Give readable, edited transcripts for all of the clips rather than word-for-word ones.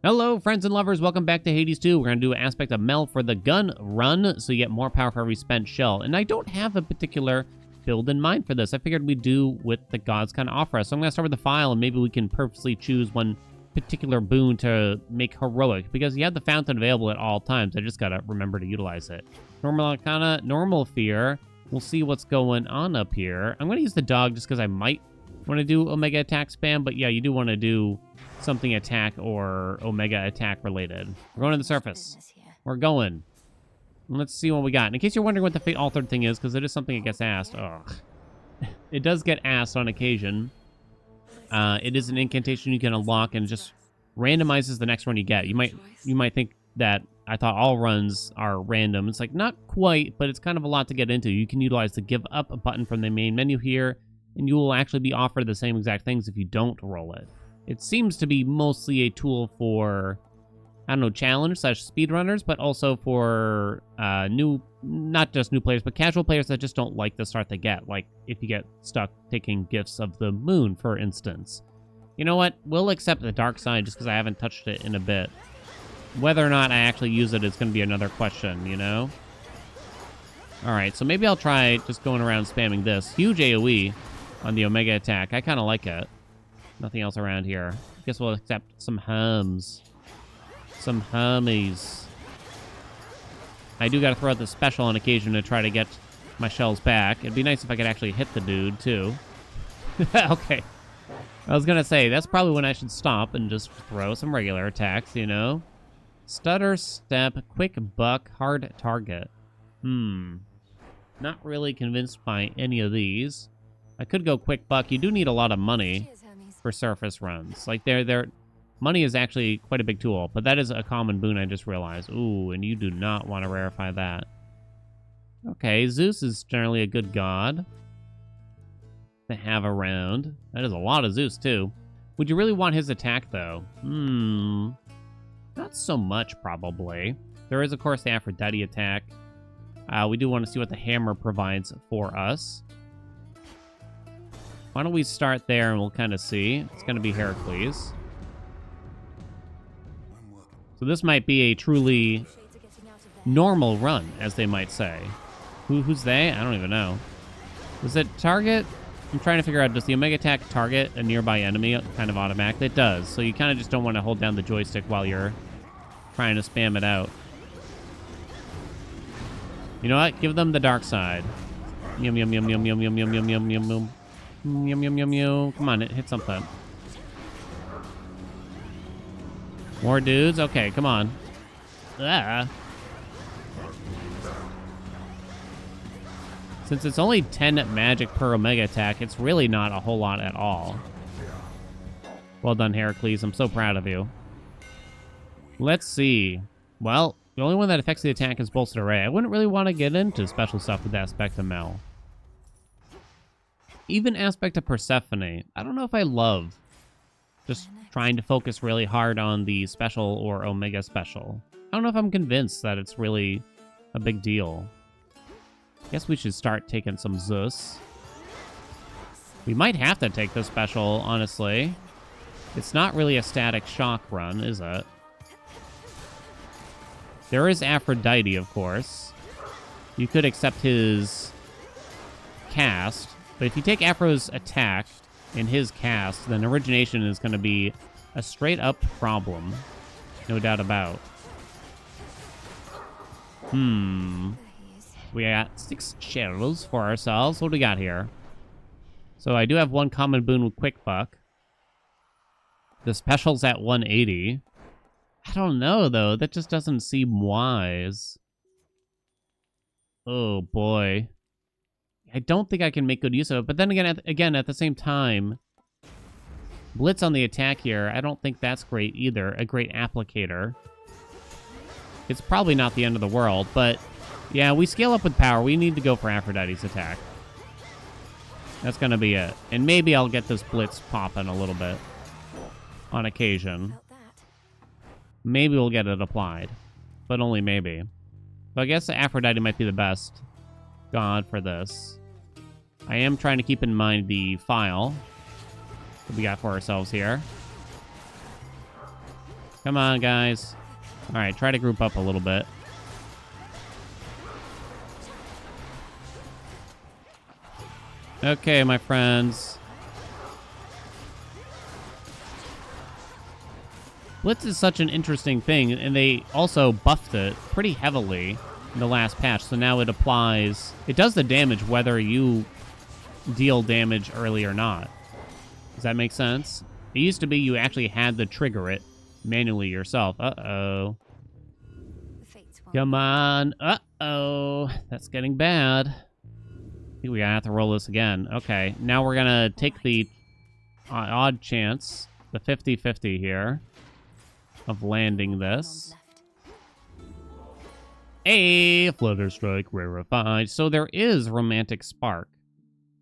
Hello, friends and lovers. Welcome back to Hades 2. We're going to do an aspect of Mel for the gun run, so you get more power for every spent shell. And I don't have a particular build in mind for this. I figured we'd do what the gods kind of offer us. So I'm going to start with the file, and maybe we can purposely choose one particular boon to make heroic, because you have the fountain available at all times. I just got to remember to utilize it. Normal Arcana, Normal Fear. We'll see what's going on up here. I'm going to use the dog just because I might want to do Omega Attack spam, but yeah, you do want to do something attack or Omega Attack related. We're going to the surface. We're going. Let's see what we got. And in case you're wondering what the Fate Altered thing is, because it is something that gets asked. Ugh. It does get asked on occasion. It is an incantation you can unlock and just randomizes the next run you get. You might think that I thought all runs are random. It's like, not quite, but it's kind of a lot to get into. You can utilize the Give Up button from the main menu here, and you will actually be offered the same exact things if you don't roll it. It seems to be mostly a tool for, I don't know, challenge / speedrunners, but also for not just new players, but casual players that just don't like the start they get. Like if you get stuck taking Gifts of the Moon, for instance. You know what? We'll accept the dark side just because I haven't touched it in a bit. Whether or not I actually use it is going to be another question, you know? Alright, so maybe I'll try just going around spamming this. Huge AoE on the Omega Attack. I kind of like it. Nothing else around here. I guess we'll accept some hums. Some hummies. I do gotta throw out the special on occasion to try to get my shells back. It'd be nice if I could actually hit the dude, too. Okay. I was gonna say, that's probably when I should stop and just throw some regular attacks, you know? Stutter, Step, Quick Buck, Hard Target. Not really convinced by any of these. I could go Quick Buck. You do need a lot of money for surface runs. Like, their money is actually quite a big tool, but that is a common boon, I just realized. Ooh, and you do not want to rarefy that. Okay, Zeus is generally a good god to have around. That is a lot of Zeus, too. Would you really want his attack, though? Not so much, probably. There is, of course, the Aphrodite attack. We do want to see what the hammer provides for us. Why don't we start there and we'll kind of see. It's going to be Heracles. So this might be a truly normal run, as they might say. Who's they? I don't even know. Does it target? I'm trying to figure out, does the Omega Attack target a nearby enemy kind of automatically? It does. So you kind of just don't want to hold down the joystick while you're trying to spam it out. You know what? Give them the dark side. Yum, yum, yum, yum, yum, yum, yum, yum, yum, yum, yum. Yum, yum, yum, yum. Come on, hit something. More dudes? Okay, come on. Since it's only 10 magic per Omega Attack, it's really not a whole lot at all. Well done, Heracles. I'm so proud of you. Let's see. Well, the only one that affects the attack is Bolstered Array. I wouldn't really want to get into special stuff with Aspect of Mel. Even Aspect of Persephone, I don't know if I love just trying to focus really hard on the special or Omega special. I don't know if I'm convinced that it's really a big deal. Guess we should start taking some Zeus. We might have to take the special, honestly. It's not really a static shock run, is it? There is Aphrodite, of course. You could accept his cast. But if you take Aphro's attack in his cast, then origination is going to be a straight-up problem. No doubt about. We got 6 shells for ourselves. What do we got here? So I do have one common boon with Quick Buck. The special's at 180. I don't know, though. That just doesn't seem wise. Oh, boy. I don't think I can make good use of it. But then again, at the same time, Blitz on the attack here, I don't think that's great either. A great applicator. It's probably not the end of the world, but yeah, we scale up with power. We need to go for Aphrodite's attack. That's going to be it. And maybe I'll get this Blitz popping a little bit on occasion. Maybe we'll get it applied, but only maybe. So I guess Aphrodite might be the best god for this. I am trying to keep in mind the file that we got for ourselves here. Come on, guys. All right, try to group up a little bit. Okay, my friends. Blitz is such an interesting thing, and they also buffed it pretty heavily in the last patch, so now it applies... It does the damage whether you deal damage early or not. Does that make sense? It used to be you actually had to trigger it manually yourself. Uh-oh. Come on. Uh-oh. That's getting bad. I think we're gonna have to roll this again. Okay, now we're gonna take the odd chance, the 50-50 here, of landing this. A Flutter Strike rarefied. So there is Romantic Spark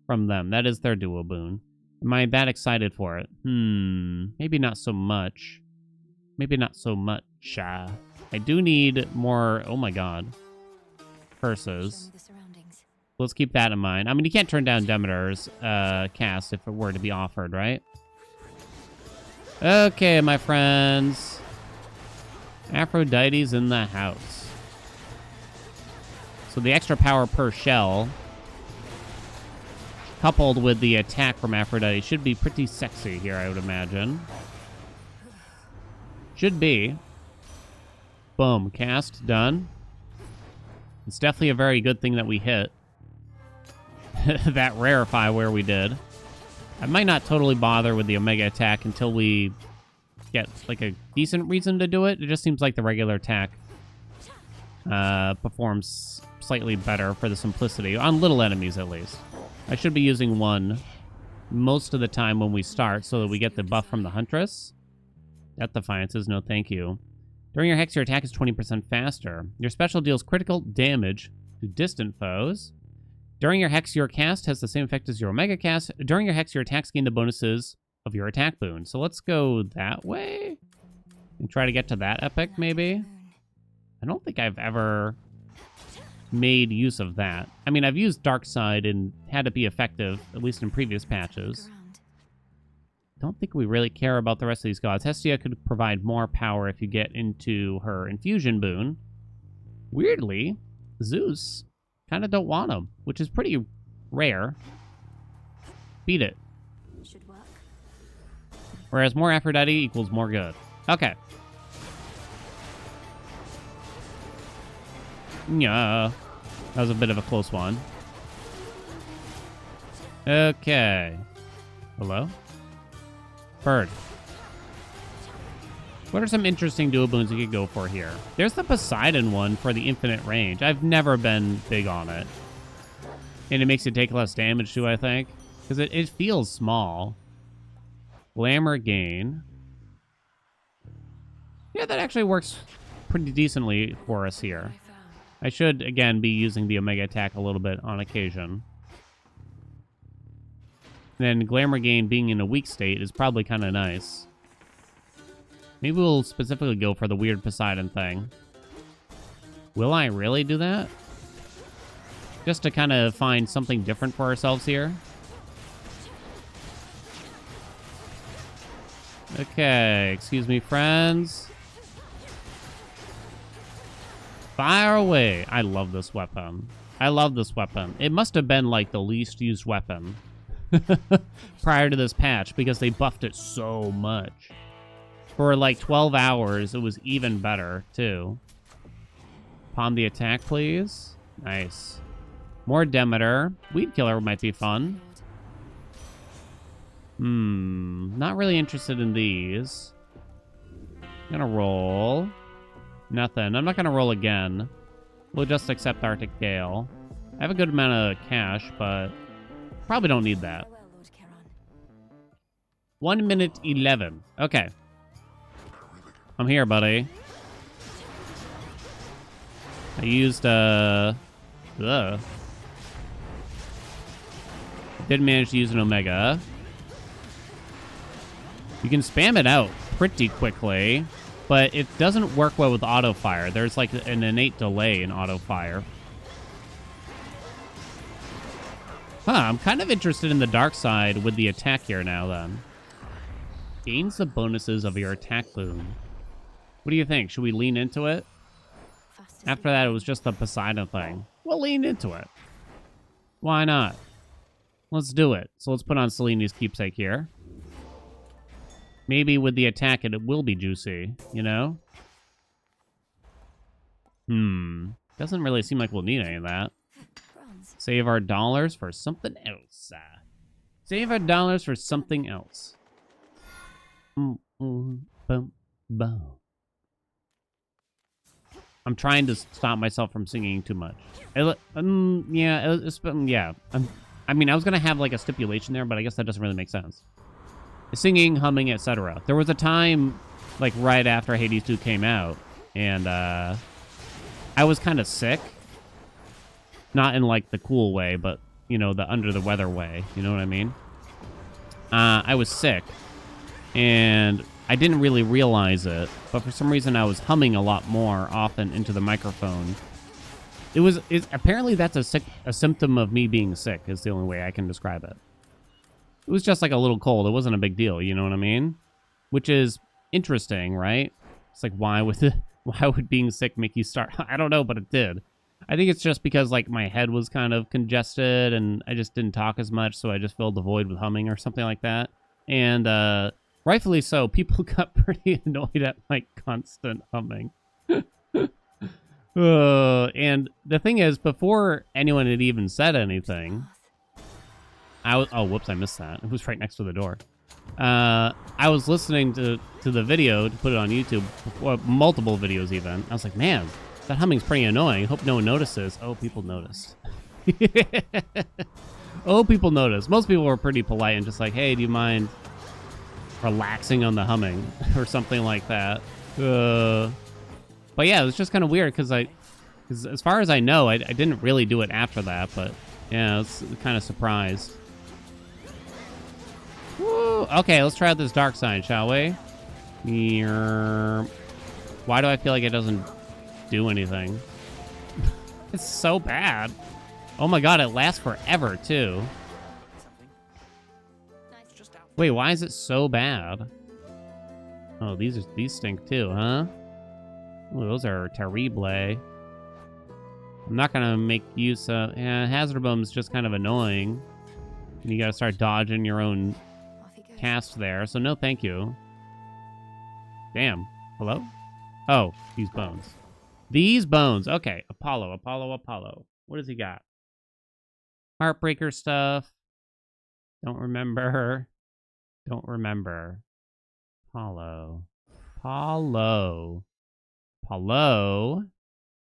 from them. That is their duo boon. Am I that excited for it? Maybe not so much. Maybe not so much. I do need more... Oh my god. Curses. Let's keep that in mind. I mean, you can't turn down Demeter's cast if it were to be offered, right? Okay, my friends. Aphrodite's in the house. So the extra power per shell, coupled with the attack from Aphrodite, should be pretty sexy here, I would imagine. Should be. Boom. Cast. Done. It's definitely a very good thing that we hit that rarefy where we did. I might not totally bother with the Omega attack until we get like a decent reason to do it. It just seems like the regular attack performs slightly better for the simplicity, on little enemies at least. I should be using one most of the time when we start so that we get the buff from the Huntress. Death Defiances, no thank you. During your Hex, your attack is 20% faster. Your special deals critical damage to distant foes. During your Hex, your cast has the same effect as your Omega cast. During your Hex, your attacks gain the bonuses of your attack boon. So let's go that way and try to get to that epic, maybe. I don't think I've ever made use of that. I mean, I've used Dark Side and had it be effective, at least in previous patches. Don't think we really care about the rest of these gods. Hestia could provide more power if you get into her infusion boon. Weirdly, Zeus kind of don't want him, which is pretty rare. Beat it. Should work. Whereas more Aphrodite equals more good. Okay. Yeah. That was a bit of a close one. Okay. Hello? Bird. What are some interesting dual boons you could go for here? There's the Poseidon one for the infinite range. I've never been big on it. And it makes it take less damage too, I think. Because it feels small. Glamour gain. Yeah, that actually works pretty decently for us here. I should, again, be using the Omega attack a little bit on occasion. Then Glamour gain being in a weak state is probably kind of nice. Maybe we'll specifically go for the weird Poseidon thing. Will I really do that? Just to kind of find something different for ourselves here. Okay, excuse me, friends. Fire away. I love this weapon. I love this weapon. It must have been like the least used weapon prior to this patch because they buffed it so much. For like 12 hours, it was even better too. Palm the attack, please. Nice. More Demeter. Weed Killer might be fun. Not really interested in these. Gonna roll. Nothing. I'm not gonna roll again. We'll just accept Arctic Gale. I have a good amount of cash, but probably don't need that. 1 minute 11. Okay. I'm here, buddy. I used, did manage to use an Omega. You can spam it out pretty quickly, but it doesn't work well with auto fire. There's like an innate delay in auto fire. Huh, I'm kind of interested in the dark side with the attack here now, then. Gains the bonuses of your attack boon. What do you think? Should we lean into it? After that, it was just the Poseidon thing. We'll lean into it. Why not? Let's do it. So let's put on Selene's keepsake here. Maybe with the attack, it will be juicy, you know? Doesn't really seem like we'll need any of that. Save our dollars for something else. Save our dollars for something else. Boom, boom. I'm trying to stop myself from singing too much. Yeah. I mean, I was gonna have like a stipulation there, but I guess that doesn't really make sense. Singing, humming, etc. There was a time, like right after Hades 2 came out, and I was kind of sick. Not in like the cool way, but you know, the under the weather way. You know what I mean? I was sick, and I didn't really realize it, but for some reason I was humming a lot more often into the microphone. Apparently that's a symptom of me being sick is the only way I can describe it. It was just like a little cold. It wasn't a big deal, you know what I mean? Which is interesting, right? It's like, why would being sick make you start? I don't know, but it did. I think it's just because like my head was kind of congested and I just didn't talk as much, so I just filled the void with humming or something like that. And rightfully so, people got pretty annoyed at my constant humming. And the thing is, before anyone had even said anything, oh, whoops, I missed that. It was right next to the door. I was listening to the video to put it on YouTube, multiple videos even. I was like, man, that humming's pretty annoying. Hope no one notices. Oh, people noticed. Oh, people noticed. Most people were pretty polite and just like, hey, do you mind relaxing on the humming or something like that? But yeah, it was just kind of weird because as far as I know, I didn't really do it after that, but yeah, I was kind of surprised. Woo. Okay, let's try out this dark side, shall we? Why do I feel like it doesn't do anything? It's so bad. Oh my god, it lasts forever too. Wait, why is it so bad? Oh, these stink too, huh? Oh, those are terrible. I'm not gonna make use of. Yeah, Hazard Bomb's just kind of annoying. And you gotta start dodging your own cast there. So no, thank you. Damn. Hello? Oh, these bones. These bones. Okay, Apollo. What does he got? Heartbreaker stuff. Don't remember. Apollo.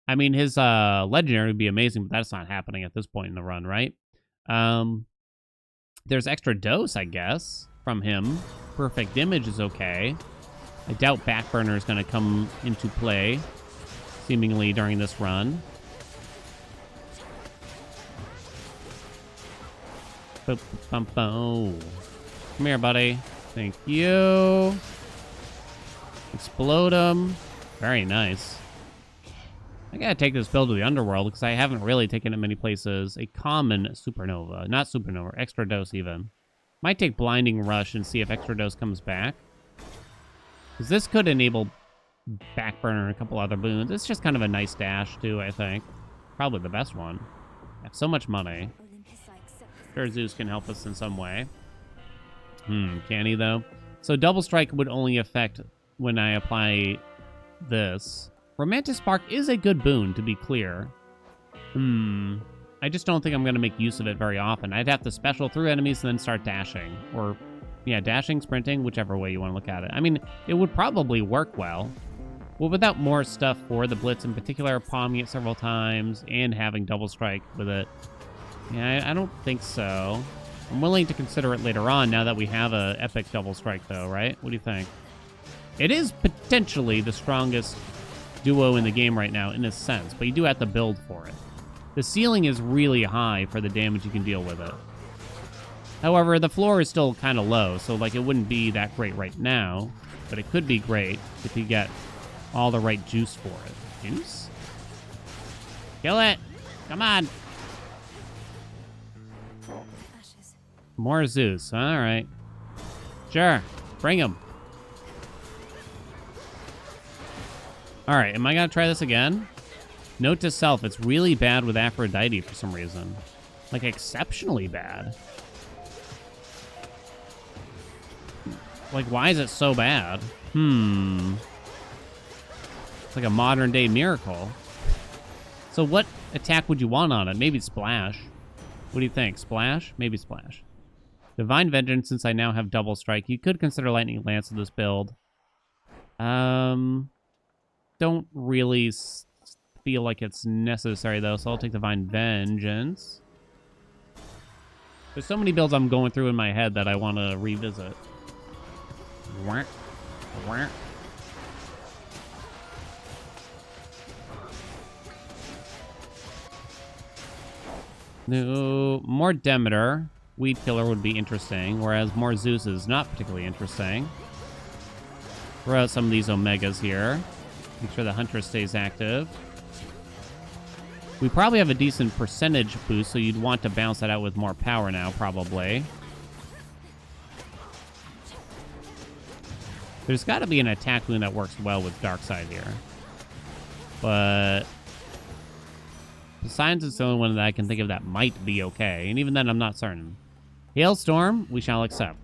I mean, his legendary would be amazing, but that's not happening at this point in the run, right? There's extra dose, I guess, from him. Perfect image is okay. I doubt Backburner is going to come into play, seemingly during this run. Come here, buddy. Thank you. Explode him. Very nice. I gotta take this build to the underworld because I haven't really taken it many places. A common supernova. Not supernova. Extra dose even. Might take blinding rush and see if extra dose comes back. Because this could enable Backburner and a couple other boons. It's just kind of a nice dash too, I think. Probably the best one. I have so much money. Sure, Zeus can help us in some way. Can he though? So double strike would only affect when I apply this. Romantic Spark is a good boon, to be clear. I just don't think I'm going to make use of it very often. I'd have to special through enemies and then start dashing. Or, yeah, dashing, sprinting, whichever way you want to look at it. I mean, it would probably work well. Well, without more stuff for the Blitz in particular, palming it several times, and having double strike with it. Yeah, I don't think so. I'm willing to consider it later on now that we have a epic double strike, though, right? What do you think? It is potentially the strongest duo in the game right now, in a sense, but you do have to build for it. The ceiling is really high for the damage you can deal with it. However, the floor is still kind of low, so like it wouldn't be that great right now, but it could be great if you get all the right juice for it. Juice? Kill it! Come on! More Zeus. All right. Sure. Bring him. All right, am I going to try this again? Note to self, it's really bad with Aphrodite for some reason. Like, exceptionally bad. Like, why is it so bad? It's like a modern-day miracle. So what attack would you want on it? Maybe Splash. What do you think? Splash? Maybe Splash. Divine Vengeance, since I now have double strike. You could consider Lightning Lance in this build. Don't really feel like it's necessary, though, so I'll take Divine Vengeance. There's so many builds I'm going through in my head that I want to revisit. No, more Demeter. Weed Killer would be interesting, whereas more Zeus is not particularly interesting. Throw out some of these Omegas here. Make sure the Huntress stays active. We probably have a decent percentage boost, so you'd want to bounce that out with more power now, probably. There's got to be an attack boon that works well with Darkside here. But Poseidon's is the only one that I can think of that might be okay. And even then, I'm not certain. Hailstorm, we shall accept.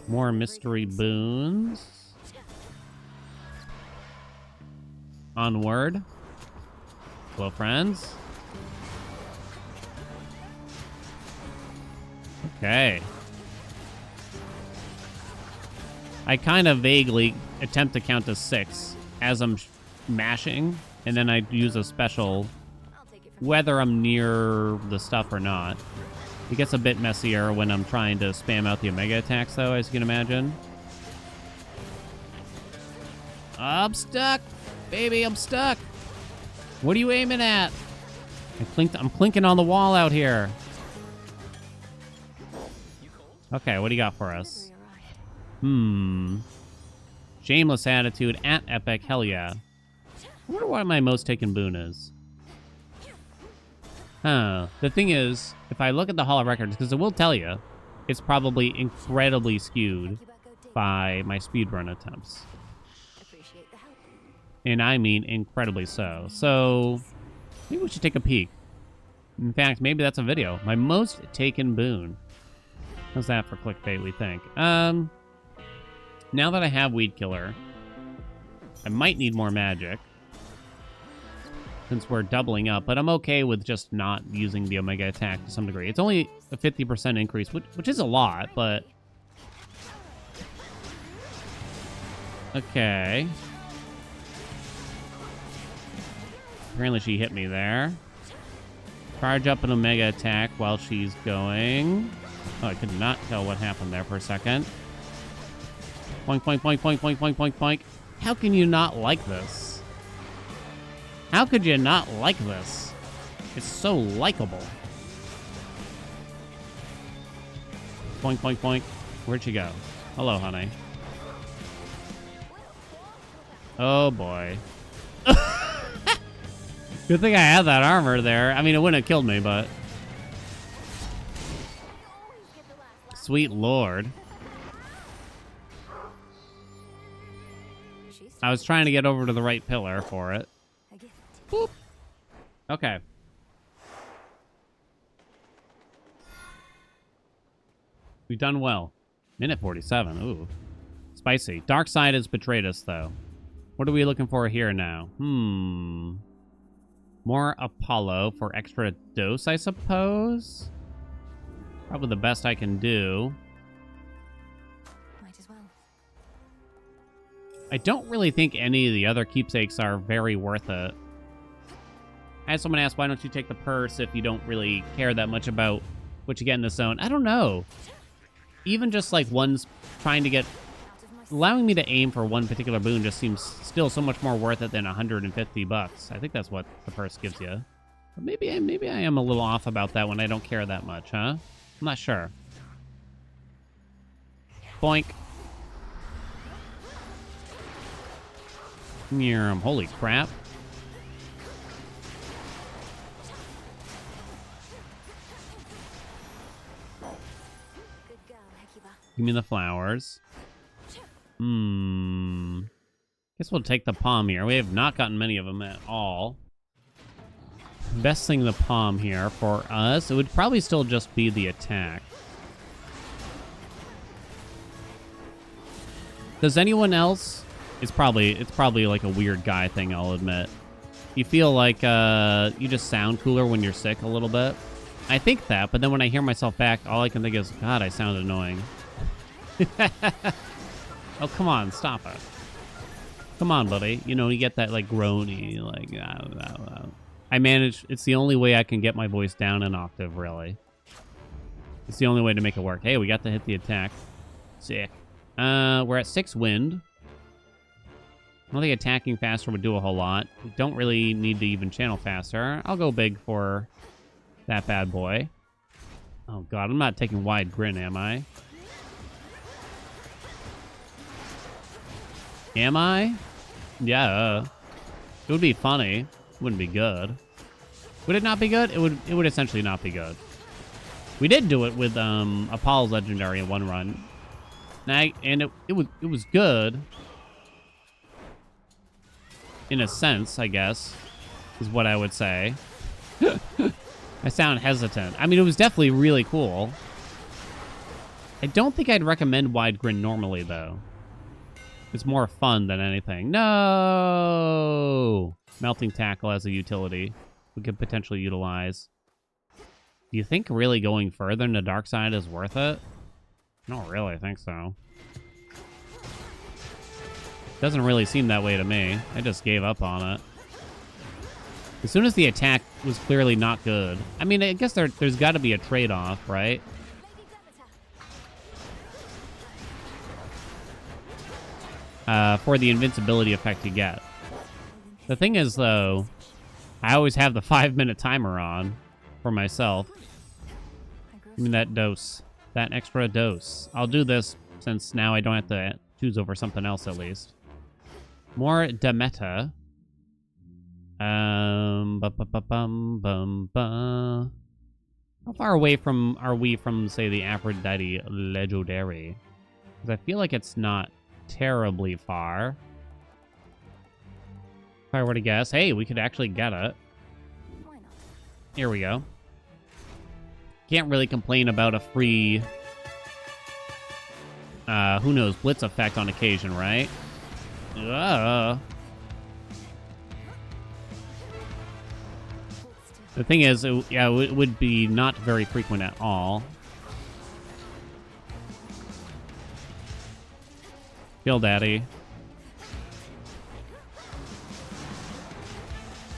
More mystery boons. Onward. Hello, friends. Okay. I kind of vaguely attempt to count to 6 as I'm mashing, and then I use a special whether I'm near the stuff or not. It gets a bit messier when I'm trying to spam out the Omega attacks, though, as you can imagine. I'm stuck! Baby, I'm stuck! What are you aiming at? I'm clinking on the wall out here. Okay, what do you got for us? Shameless attitude at epic. Hell yeah. I wonder what my most taken boon is. The thing is, if I look at the Hall of Records, because it will tell you, it's probably incredibly skewed by my speedrun attempts. And I mean incredibly so. So, maybe we should take a peek. In fact, maybe that's a video. My most taken boon. How's that for clickbait, we think? Now that I have Weed Killer, I might need more magic, since we're doubling up, but I'm okay with just not using the Omega attack to some degree. It's only a 50% increase, which is a lot, but... Okay. Apparently she hit me there. Charge up an Omega attack while she's going. Oh, I could not tell what happened there for a second. Poink, poink, poink, poink, poink, poink, poink, poink. How can you not like this? How could you not like this? It's so likable. Poink, poink, poink. Where'd she go? Hello, honey. Oh, boy. Good thing I had that armor there. I mean, it wouldn't have killed me, but... Sweet Lord. I was trying to get over to the right pillar for it. Boop. Okay. We've done well. Minute 47. Ooh. Spicy. Darkside has betrayed us, though. What are we looking for here now? More Apollo for extra dose, I suppose? Probably the best I can do. Might as well. I don't really think any of the other keepsakes are very worth it. I had someone ask, why don't you take the purse if you don't really care that much about what you get in the zone? I don't know. Even just like one's trying to get... Allowing me to aim for one particular boon just seems still so much more worth it than $150. I think that's what the purse gives you. But maybe I am a little off about that when I don't care that much, huh? I'm not sure. Boink. Holy crap. Give me the flowers. Guess we'll take the palm here. We have not gotten many of them at all. Best thing the palm here for us. It would probably still just be the attack. Does anyone else? It's probably like a weird guy thing, I'll admit. You feel like you just sound cooler when you're sick a little bit. I think that, but then when I hear myself back, all I can think is, God, I sound annoying. Oh, come on, stop it. Come on, buddy. You know, you get that, like, groany, like, I manage, it's the only way I can get my voice down an octave, really. It's the only way to make it work. Hey, we got to hit the attack. Sick. We're at 6 wind. I don't think attacking faster would do a whole lot. We don't really need to even channel faster. I'll go big for that bad boy. Oh, God, I'm not taking wide grin, am I? Am I? Yeah. It would be funny. Wouldn't be good. Would it not be good? It would essentially not be good. We did do it with Apollo's Legendary in one run. And it was good. In a sense, I guess, is what I would say. I sound hesitant. I mean, it was definitely really cool. I don't think I'd recommend wide grin normally, though. It's more fun than anything. No! Melting Tackle as a utility we could potentially utilize. Do you think really going further in the dark side is worth it? I don't really think so. Doesn't really seem that way to me. I just gave up on it. As soon as the attack was clearly not good. I mean, I guess there's got to be a trade-off, right? For the invincibility effect you get. The thing is, though, I always have the 5-minute timer on for myself. Give me that dose. That extra dose. I'll do this since now I don't have to choose over something else, at least. More Demeter. How far away are we from, say, the Aphrodite Legendary? Because I feel like it's not terribly far. If I were to guess, hey, we could actually get it. Why not? Here we go. Can't really complain about a free, who knows, blitz effect on occasion, right? The thing is, it would be not very frequent at all. Kill Daddy.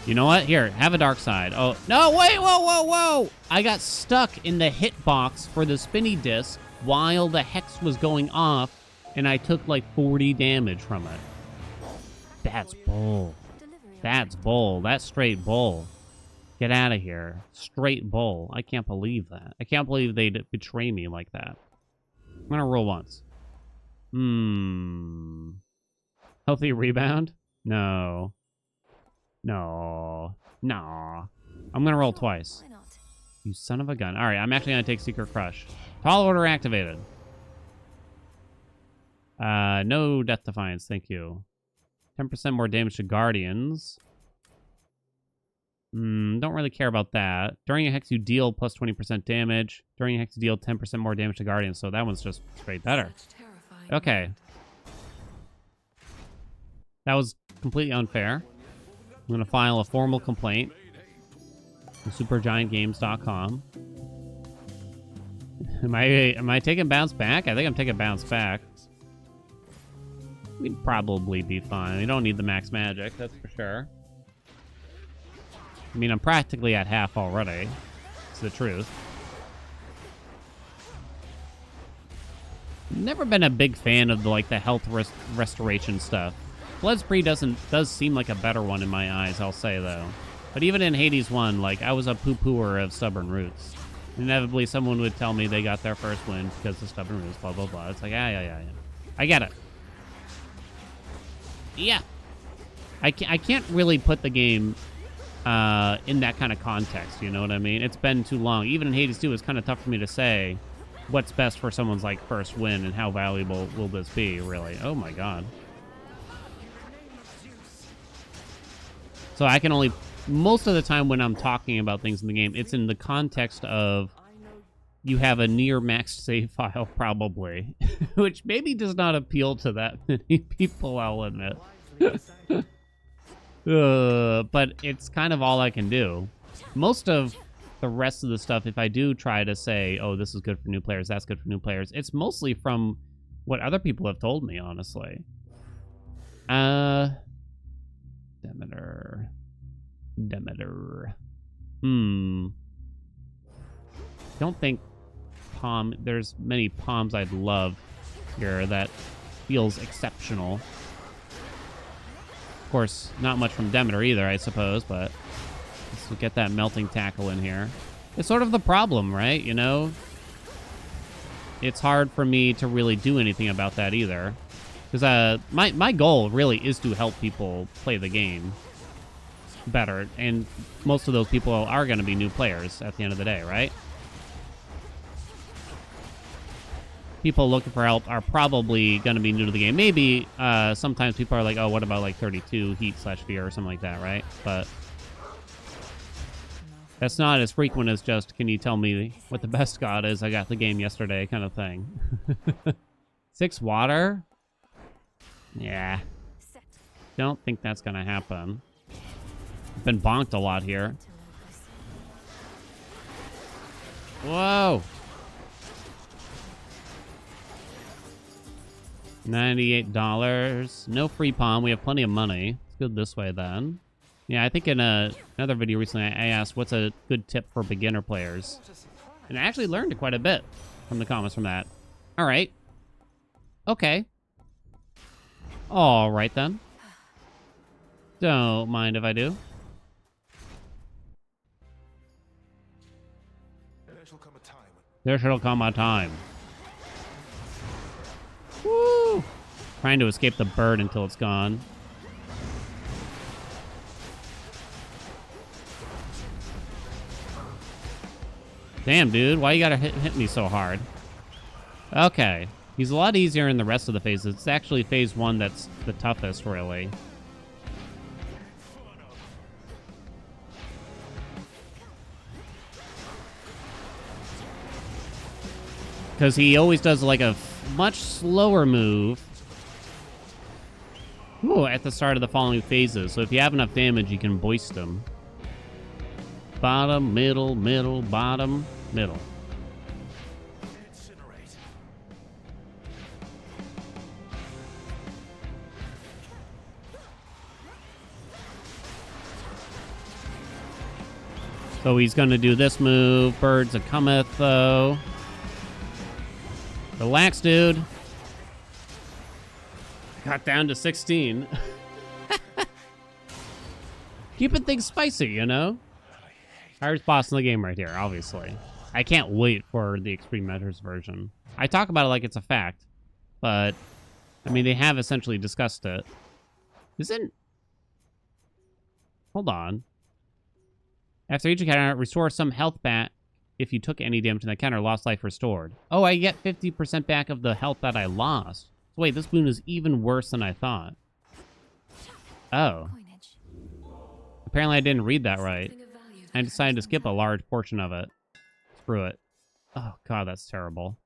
You know what? Here, have a dark side. Oh, no, wait, whoa. I got stuck in the hitbox for the spinny disc while the hex was going off, and I took like 40 damage from it. That's bull. That's bull. That's straight bull. Get out of here. Straight bull. I can't believe that. I can't believe they'd betray me like that. I'm gonna roll once. Healthy rebound? No. I'm gonna roll twice. Why not? You son of a gun. All right, I'm actually gonna take Secret Crush. Tall Order activated. No Death Defiance, thank you. 10% more damage to Guardians. Don't really care about that. During a hex, you deal plus 20% damage. During a hex, you deal 10% more damage to Guardians, so that one's just straight better. Okay. That was completely unfair. I'm going to file a formal complaint on supergiantgames.com. Am I taking bounce back? I think I'm taking bounce back. We'd probably be fine. We don't need the max magic, that's for sure. I mean, I'm practically at half already. It's the truth. Never been a big fan of the health restoration stuff. Blood Spree does seem like a better one in my eyes, I'll say, though. But even in Hades 1, I was a poo-pooer of Stubborn Roots. Inevitably, someone would tell me they got their first win because of Stubborn Roots, blah, blah, blah. It's like, yeah. I get it. Yeah. I can't really put the game in that kind of context, you know what I mean? It's been too long. Even in Hades 2, it's kind of tough for me to say what's best for someone's, first win and how valuable will this be, really. Oh, my God. So I can only, most of the time when I'm talking about things in the game, it's in the context of you have a near max save file, probably, which maybe does not appeal to that many people, I'll admit. But it's kind of all I can do. Most of the rest of the stuff, if I do try to say, oh, this is good for new players, that's good for new players, it's mostly from what other people have told me, honestly. Demeter. Don't think there's many palms I'd love here that feels exceptional. Of course, not much from Demeter either, I suppose, but let's get that melting tackle in here. It's sort of the problem, right? You know? It's hard for me to really do anything about that either. Because my goal really is to help people play the game better, and most of those people are going to be new players at the end of the day, right? People looking for help are probably going to be new to the game. Maybe sometimes people are like, oh, what about like 32 heat/fear or something like that, right? But that's not as frequent as just, can you tell me what the best god is? I got the game yesterday kind of thing. 6 water? Yeah. Don't think that's going to happen. I've been bonked a lot here. Whoa! $98. No free palm. We have plenty of money. Let's go this way then. Yeah, I think in another video recently I asked what's a good tip for beginner players. And I actually learned quite a bit from the comments from that. All right. Okay. All right then. Don't mind if I do. There shall come a time. Woo! Trying to escape the bird until it's gone. Damn, dude. Why you gotta hit me so hard? Okay. He's a lot easier in the rest of the phases. It's actually phase 1 that's the toughest, really. Because he always does like a much slower move at the start of the following phases. So if you have enough damage, you can boist him. Bottom, middle, middle, bottom, middle. So he's going to do this move. Birds a cometh, though. Relax, dude. Got down to 16. Keeping things spicy, you know? Hardest boss in the game right here, obviously. I can't wait for the Extreme Measures version. I talk about it like it's a fact, but, I mean, they have essentially discussed it. Hold on. After each encounter, restore some health back if you took any damage in the encounter, lost life restored. Oh, I get 50% back of the health that I lost. So wait, this boon is even worse than I thought. Oh. Apparently I didn't read that right. I decided to skip a large portion of it. Screw it. Oh, God, that's terrible.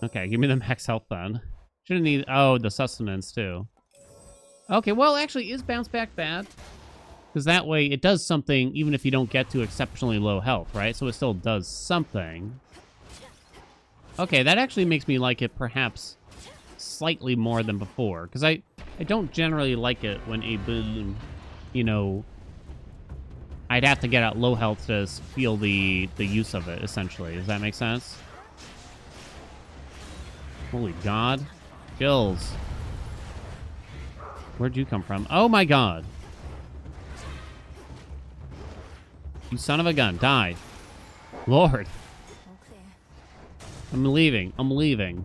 Okay, give me the max health then. Shouldn't need... Oh, the sustenance, too. Okay, well, actually, is bounce back bad? Because that way, it does something even if you don't get to exceptionally low health, right? So it still does something. Okay, that actually makes me like it perhaps slightly more than before. Because I don't generally like it when a boon, you know... I'd have to get at low health to feel the use of it, essentially. Does that make sense? Holy God. Kills. Where'd you come from? Oh my God. You son of a gun. Die. Lord. I'm leaving. I'm leaving.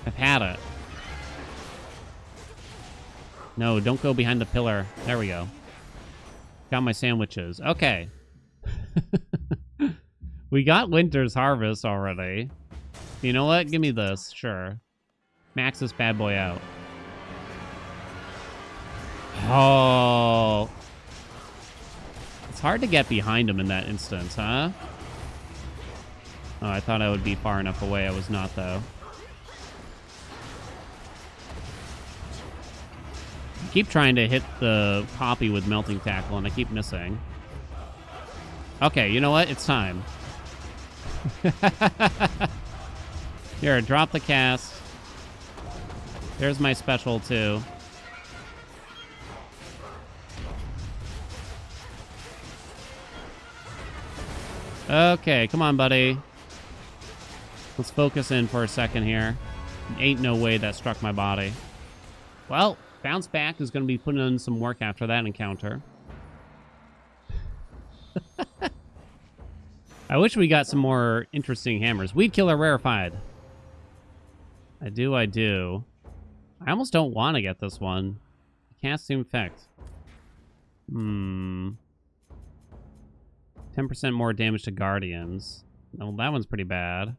I've had it. No, don't go behind the pillar. There we go. Got my sandwiches. Okay. We got Winter's Harvest already. You know what? Give me this. Sure. Max this bad boy out. Oh. It's hard to get behind him in that instance, huh? Oh, I thought I would be far enough away. I was not, though. I keep trying to hit the poppy with melting tackle, and I keep missing. Okay, you know what? It's time. Here, drop the cast. There's my special, too. Okay, come on, buddy. Let's focus in for a second here. Ain't no way that struck my body. Well, bounce back is going to be putting in some work after that encounter. I wish we got some more interesting hammers. Weed Killer rarefied. I do. I almost don't want to get this one. Casting effect. 10% more damage to guardians. Well, that one's pretty bad.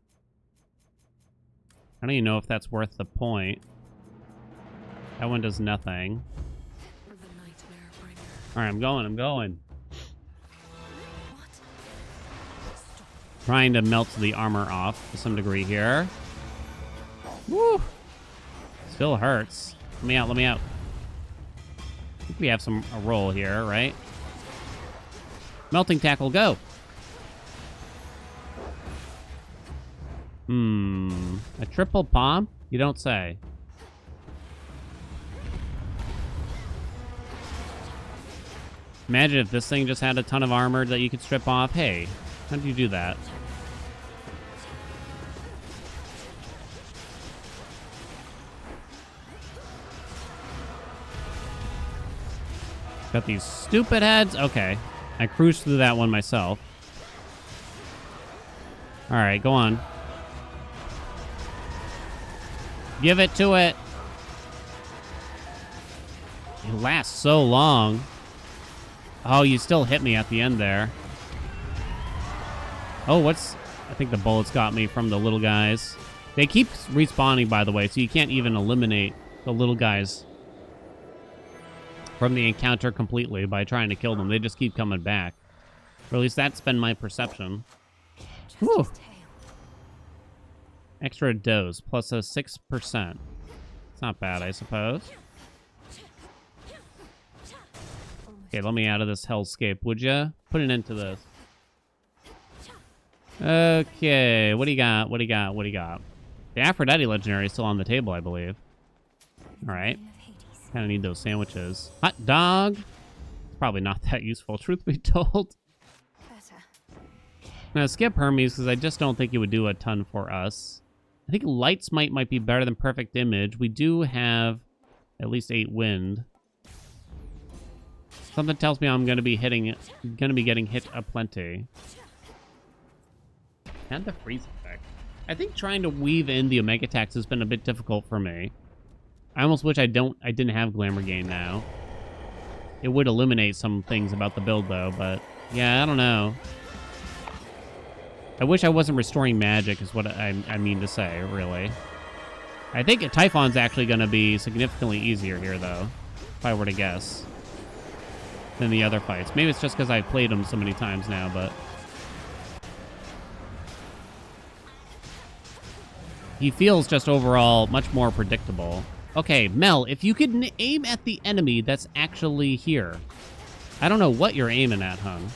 I don't even know if that's worth the point. That one does nothing. Alright, I'm going. Trying to melt the armor off to some degree here. Woo! Still hurts. Let me out. I think we have a roll here, right? Melting tackle, go! A triple palm? You don't say. Imagine if this thing just had a ton of armor that you could strip off. Hey, how did you do that? Got these stupid heads. Okay. I cruised through that one myself. Alright, go on. Give it to it. It lasts so long. Oh, you still hit me at the end there. Oh, I think the bullets got me from the little guys. They keep respawning, by the way, so you can't even eliminate the little guys from the encounter completely by trying to kill them. They just keep coming back. Or at least that's been my perception. Whew. Extra dose plus a 6%. It's not bad, I suppose. Okay, let me out of this hellscape, would ya? Put an end to this. Okay, what do you got? The Aphrodite legendary is still on the table, I believe. Alright. Kind of need those sandwiches. Hot dog! It's probably not that useful, truth be told. Now, skip Hermes, because I just don't think it would do a ton for us. I think Light Smite might be better than Perfect Image. We do have at least 8 wind. Something tells me I'm going to be getting hit aplenty. And the freeze effect. I think trying to weave in the Omega attacks has been a bit difficult for me. I almost wish I didn't have Glamour Gain now. It would eliminate some things about the build, though, but yeah, I don't know. I wish I wasn't restoring magic is what I mean to say, really. I think Typhon's actually going to be significantly easier here, though, if I were to guess, than the other fights. Maybe it's just because I've played him so many times now, but... he feels just overall much more predictable. Okay, Mel, if you could aim at the enemy that's actually here. I don't know what you're aiming at, hon.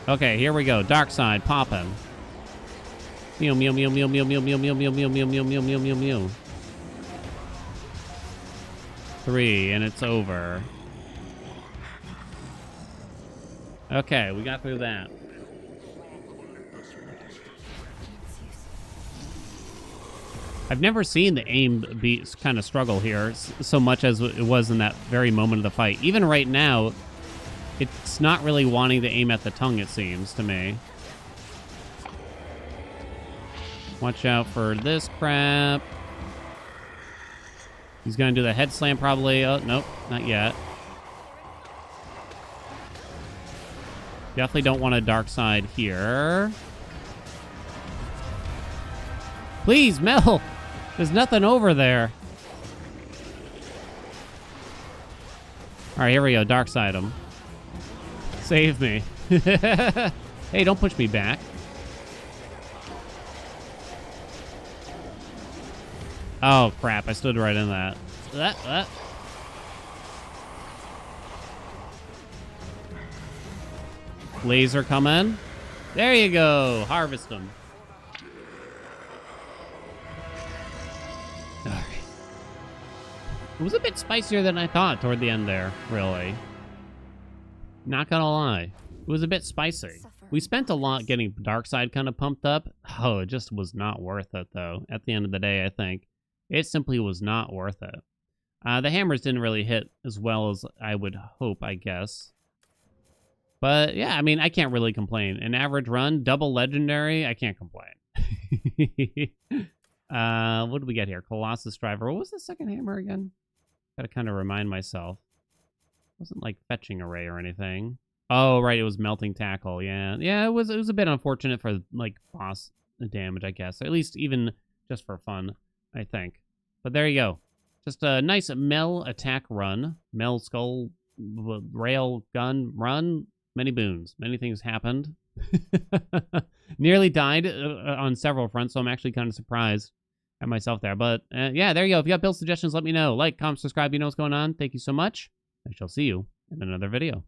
Okay, here we go. Dark side, popping. Mew, mew, mew, mew, mew, mew, mew, mew, mew, mew, mew, mew, mew, mew, mew, mew. 3, and it's over. Okay, we got through that. I've never seen the aim be kind of struggle here so much as it was in that very moment of the fight. Even right now, it's not really wanting to aim at the tongue, it seems to me. Watch out for this crap. He's going to do the head slam probably. Oh, nope, not yet. Definitely don't want a dark side here. Please, Mel! There's nothing over there. All right, here we go. Dark side him. Save me. Hey, don't push me back. Oh, crap. I stood right in that. Laser coming. There you go. Harvest them. All right. It was a bit spicier than I thought toward the end there, really. Not gonna lie. It was a bit spicy. We spent a lot getting dark side kind of pumped up. Oh, it just was not worth it, though. At the end of the day, I think. It simply was not worth it. The hammers didn't really hit as well as I would hope, I guess. But, yeah, I mean, I can't really complain. An average run, double legendary, I can't complain. What do we get here? Colossus Driver. What was the second hammer again? Gotta kind of remind myself. It wasn't like fetching array or anything. Oh, right, it was melting tackle. Yeah, it was a bit unfortunate for like boss damage, I guess. Or at least even just for fun, I think. But there you go. Just a nice Mel attack run. Mel skull rail gun run. Many boons. Many things happened. Nearly died on several fronts, so I'm actually kind of surprised at myself there. But yeah, there you go. If you got build suggestions, let me know. Like, comment, subscribe, you know what's going on. Thank you so much. I shall see you in another video.